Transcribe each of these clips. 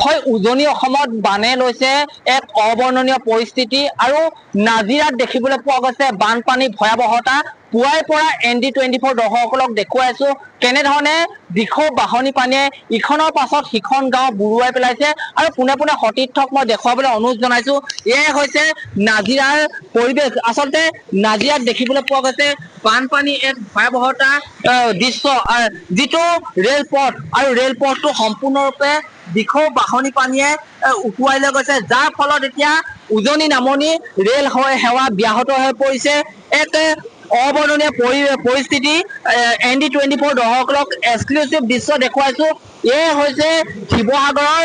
হয় উজনি অসমত বানে লৈছে এক অবৰ্ণনীয় পৰিস্থিতি আৰু নাজিৰাত দেখিবলৈ পোৱা গৈছে বানপানী ভয়াৱহতা পুৱাই পৰা ND24 দৰ্শকসকলক দেখুৱাইছো কেনেধৰণে দিখৌ বাহনী পানীয়ে ইখনৰ পাছত সিখন গাঁও বুৰুৱাই পেলাইছে আৰু পুনে পুনে সতীৰ্থক মই দেখুৱাবলৈ অনুৰোধ জনাইছো এয়াই হৈছে নাজিৰাৰ পৰিৱেশ আচলতে নাজিৰাত দেখিবলৈ পোৱা গৈছে বানপানী এক ভয়াৱহতা দৃশ্য যিটো ৰেলপথ আৰু ৰেলপথটো সম্পূৰ্ণৰূপে দিখৌ বাহনী পানীয়ে উটুৱাই লৈ গৈছে যাৰ ফলত এতিয়া উজনি নামনি ৰেল সেৱা ব্যাহত হৈ পৰিছে এক অবৰ্ণনীয় পৰিস্থিতি ND24 দৰ্শকসকলক এক্সক্লুচিভ দৃশ্য দেখুৱাইছো এয়ে হৈছে শিৱসাগৰৰ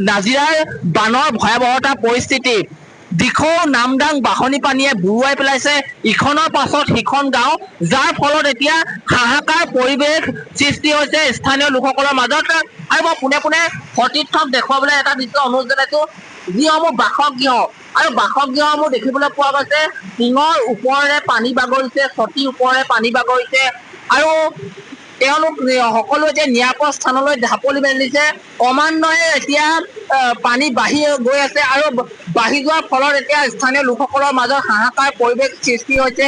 নাজিৰাৰ বানৰ ভয়াৱহতা পৰিস্থিতি দিখৌ নামদাং বাহনী পানীয়ে বুৰুৱাই পেলাইছে ইখনৰ পাছত সিখন গাঁও যাৰ ফলত এতিয়া হাহাকাৰ পৰিৱেশ সৃষ্টি হৈছে স্থানীয় লোকসকলৰ মাজত আৰু মই পোনে পোনে সতীৰ্থক দেখুৱাবলৈ এটা দৃশ্য অনুৰোধ জনাইছো যিসমূহ বাসগৃহ আৰু বাসগৃহসমূহ দেখিবলৈ পোৱা গৈছে টিঙৰ ওপৰেৰে পানী বাগৰিছে ছটিৰ ওপৰেৰে পানী বাগৰিছে আৰু তেওঁলোক সকলো এতিয়া নিৰাপদ স্থানলৈ ঢাপলি মেলিছে ক্ৰমান্বয়ে এতিয়া পানী বাঢ়ি গৈ আছে আৰু বাঢ়ি যোৱাৰ ফলত এতিয়া স্থানীয় লোকসকলৰ মাজত হাহাকাৰ পৰিৱেশ সৃষ্টি হৈছে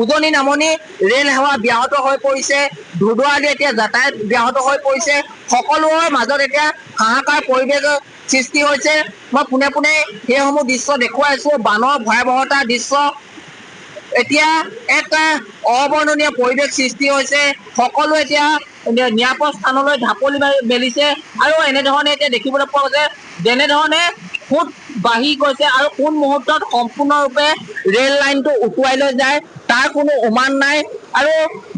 উজনি নামনি ৰেল সেৱা ব্যাহত হৈ পৰিছে ধুধুৱালি এতিয়া যাতায়াত ব্যাহত হৈ পৰিছে সকলোৰে মাজত এতিয়া হাহাকাৰ পৰিৱেশ সৃষ্টি হৈছে মই পোনে পোনে সেইসমূহ দৃশ্য দেখুৱাইছো বানৰ ভয়াৱহতা দৃশ্য এতিয়া এক অবৰ্ণনীয় পৰিৱেশ সৃষ্টি হৈছে সকলো এতিয়া নিৰাপদ স্থানলৈ ঢাপলি মেলিছে আৰু এনেধৰণে এতিয়া দেখিবলৈ পোৱা গৈছে যেনেধৰণে ফুট বাঢ়ি গৈছে আৰু কোন মুহূৰ্তত সম্পূৰ্ণৰূপে ৰেল লাইনটো উটুৱাই লৈ যায় তাৰ কোনো উমান নাই আৰু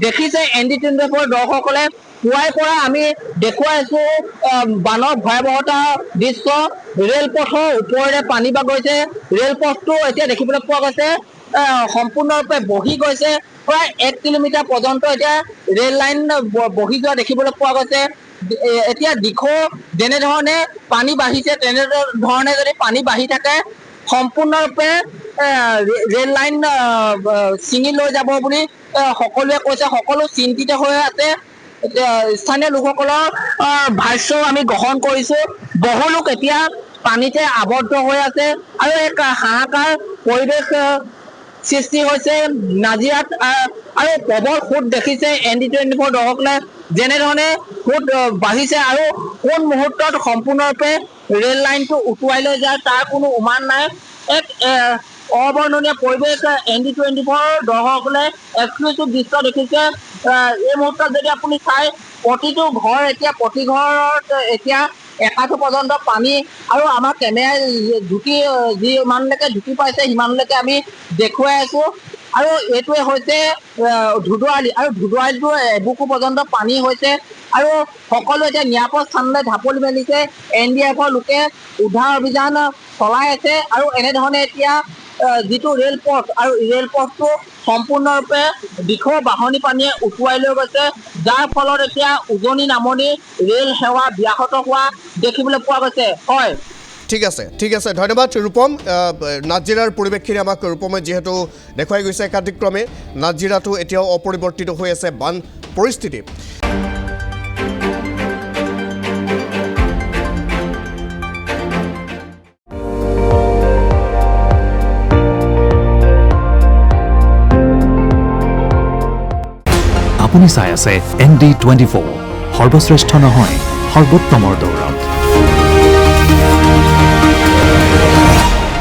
দেখিছে ND24 দৰ্শকসকলে পুৱাই পৰা আমি দেখুৱাইছো বানৰ ভয়াৱহতা দৃশ্য ৰেলপথৰ ওপৰেৰে পানী বাগৰিছে ৰেলপথটো এতিয়া দেখিবলৈ পোৱা গৈছে সম্পূৰ্ণৰূপে বহি গৈছে প্ৰায় 1 কিলোমিটাৰ পৰ্যন্ত এতিয়া ৰেল লাইন বহি যোৱা দেখিবলৈ পোৱা গৈছে এতিয়া দিখৌ যেনেধৰণে পানী বাঢ়িছে তেনেধৰণে যদি পানী বাঢ়ি থাকে সম্পূৰ্ণৰূপে ৰেল লাইন ছিঙি লৈ যাব বুলি সকলোৱে কৈছে সকলো চিন্তিত হৈ আছে স্থানীয় লোকসকলৰ ভাষ্য আমি গ্ৰহণ কৰিছো বহু লোক এতিয়া পানীতে আবদ্ধ হৈ আছে আৰু এক হাহাকাৰ পৰিৱেশ সৃষ্টি হৈছে নাজিৰাত আৰু প্ৰবল সোঁত দেখিছে ND24 দৰ্শকসকলে যেনেধৰণে সোঁত বাঢ়িছে আৰু কোন মুহূৰ্তত সম্পূৰ্ণৰূপে ৰেল লাইনটো উটুৱাই লৈ যায় তাৰ কোনো উমান নাই এক অবৰ্ণনীয় পৰিৱেশ ND24 দৰ্শকসকলে এক্সক্লুচিভ দৃশ্য দেখিছে এই মুহূৰ্তত যদি আপুনি চাই প্ৰতিটো ঘৰ এতিয়া প্ৰতি ঘৰত এতিয়া একাঠু পৰ্যন্ত পানী আৰু আমাৰ কেমেৰাই ঢুকি যিমানলৈকে ঢুকি পাইছে সিমানলৈকে আমি দেখুৱাই আছো আৰু এইটোৱে হৈছে ধুধুৱালি আৰু ধুধুৱালিটো এবুকু পৰ্যন্ত পানী হৈছে আৰু সকলো এতিয়া নিৰাপদ স্থানলৈ ঢাপলি মেলিছে NDF-ৰ লোকে উদ্ধাৰ অভিযান চলাই আছে আৰু এনেধৰণে এতিয়া যিটো ৰেলপথ আৰু ৰেলপথটো সম্পূৰ্ণৰূপে দিখৌ বাহনী পানীয়ে উটুৱাই লৈ গৈছে যাৰ ফলত এতিয়া উজনি নামনি ৰেল সেৱা ব্যাহত হোৱা দেখিবলৈ পোৱা গৈছে হয় ঠিক আছে ধন্যবাদ ৰূপম নাজিৰাৰ পৰিৱেশখিনি আমাক ৰূপমে যেহেতু দেখুৱাই গৈছে একাধিক্ৰমে নাজিৰাটো এতিয়াও অপৰিৱৰ্তিত হৈ আছে বান পৰিস্থিতি আপুনি চাই আছে ND24 সৰ্বশ্ৰেষ্ঠ নহয় সৰ্বোত্তমৰ দৌৰা